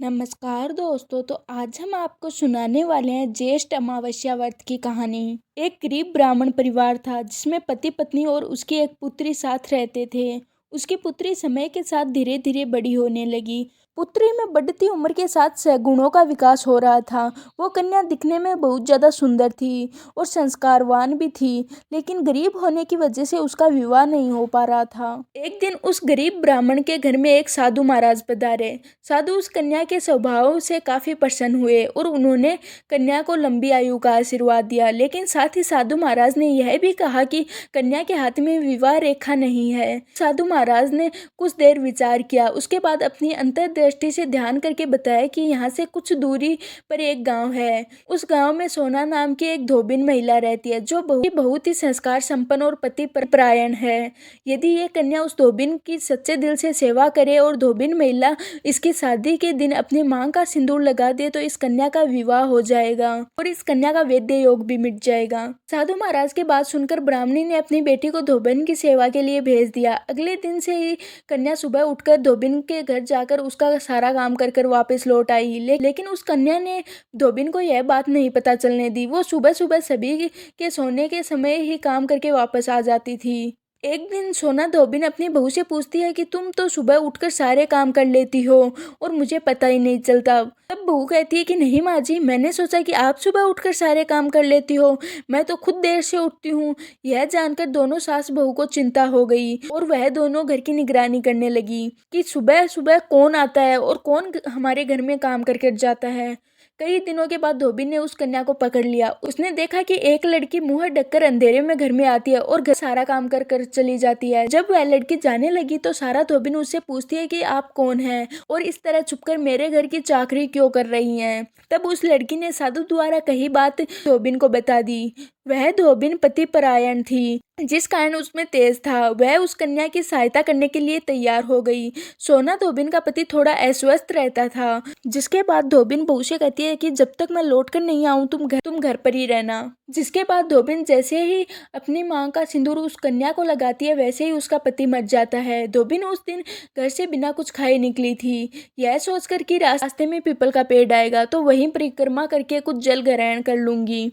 नमस्कार दोस्तों। तो आज हम आपको सुनाने वाले हैं ज्येष्ठ अमावस्या व्रत की कहानी। एक गरीब ब्राह्मण परिवार था जिसमें पति पत्नी और उसकी एक पुत्री साथ रहते थे। उसकी पुत्री समय के साथ धीरे धीरे बड़ी होने लगी। पुत्री में बढ़ती उम्र के साथ सद्गुणों का विकास हो रहा था। वो कन्या दिखने में बहुत ज़्यादा सुंदर थी और संस्कारवान भी थी, लेकिन गरीब होने की वजह से उसका विवाह नहीं हो पा रहा था। एक दिन उस गरीब ब्राह्मण के घर में एक साधु महाराज पधारे। साधु उस कन्या के स्वभाव से काफी प्रसन्न हुए और उन्होंने कन्या को लंबी आयु का आशीर्वाद दिया, लेकिन साथ ही साधु महाराज ने यह भी कहा कि कन्या के हाथ में विवाह रेखा नहीं है। साधु महाराज ने कुछ देर विचार किया, उसके बाद अपनी अंतर्दृष्टि से ध्यान करके बताया कि यहाँ से कुछ दूरी पर एक गांव है। उस गांव में सोना नाम की एक धोबिन महिला रहती है जो बहुत ही संस्कार संपन्न और पति परायण है। यदि ये कन्या उस धोबिन की सच्चे दिल से सेवा करे और धोबिन महिला इसकी शादी के दिन अपनी मांग का सिंदूर लगा दे तो इस कन्या का विवाह हो जाएगा और इस कन्या का वैद्य योग भी मिट जाएगा। साधु महाराज की बात सुनकर ब्राह्मणी ने अपनी बेटी को धोबिन की सेवा के लिए भेज दिया। अगले दिन से ही कन्या सुबह उठकर धोबिन के घर जाकर उसका सारा काम कर कर वापस लौट आई। लेकिन उस कन्या ने धोबिन को यह बात नहीं पता चलने दी। वो सुबह सुबह सभी के सोने के समय ही काम करके वापस आ जाती थी। एक दिन सोना धोबिन अपनी बहू से पूछती है कि तुम तो सुबह उठकर सारे काम कर लेती हो और मुझे पता ही नहीं चलता। तब बहू कहती है कि नहीं माँ जी, मैंने सोचा कि आप सुबह उठकर सारे काम कर लेती हो, मैं तो खुद देर से उठती हूँ। यह जानकर दोनों सास बहू को चिंता हो गई और वह दोनों घर की निगरानी करने लगी कि सुबह सुबह कौन आता है और कौन हमारे घर में काम करके जाता है। कई दिनों के बाद धोबिन ने उस कन्या को पकड़ लिया। उसने देखा कि एक लड़की मुंह ढककर अंधेरे में घर में आती है और घर सारा काम कर कर चली जाती है। जब वह लड़की जाने लगी तो सारा धोबिन उससे पूछती है कि आप कौन हैं और इस तरह छुपकर मेरे घर की चाकरी क्यों कर रही हैं। तब उस लड़की ने साधु द्वारा कही बात धोबिन को बता दी। वह धोबिन पति परायण थी, जिस कारण उसमें तेज था। वह उस कन्या की सहायता करने के लिए तैयार हो गई। सोना धोबिन का पति थोड़ा अस्वस्थ रहता था, जिसके बाद धोबिन बहू से कहती है कि जब तक मैं लौट कर नहीं आऊं तुम घर पर ही रहना। जिसके बाद धोबिन जैसे ही अपनी मांग का सिंदूर उस कन्या को लगाती है वैसे ही उसका पति मर जाता है। धोबिन उस दिन घर से बिना कुछ खाए निकली थी, यह सोचकर कि रास्ते में पीपल का पेड़ आएगा तो वहीं परिक्रमा करके कुछ जल ग्रहण कर लूंगी।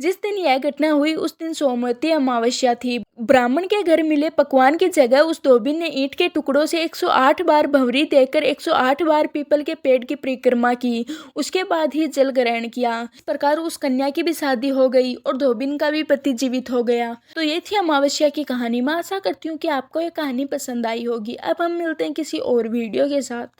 जिस दिन यह घटना हुई उस दिन सोमवती अमावस्या थी। ब्राह्मण के घर मिले पकवान की जगह उस धोबिन ने ईंट के टुकड़ों से 108 बार भंवरी देकर 108 बार पीपल के पेड़ की परिक्रमा की। उसके बाद ही जल ग्रहण किया। इस प्रकार उस कन्या की भी शादी हो गई और धोबिन का भी पति जीवित हो गया। तो ये थी अमावस्या की कहानी। मैं आशा करती हूँ कि आपको ये कहानी पसंद आई होगी। अब हम मिलते हैं किसी और वीडियो के साथ।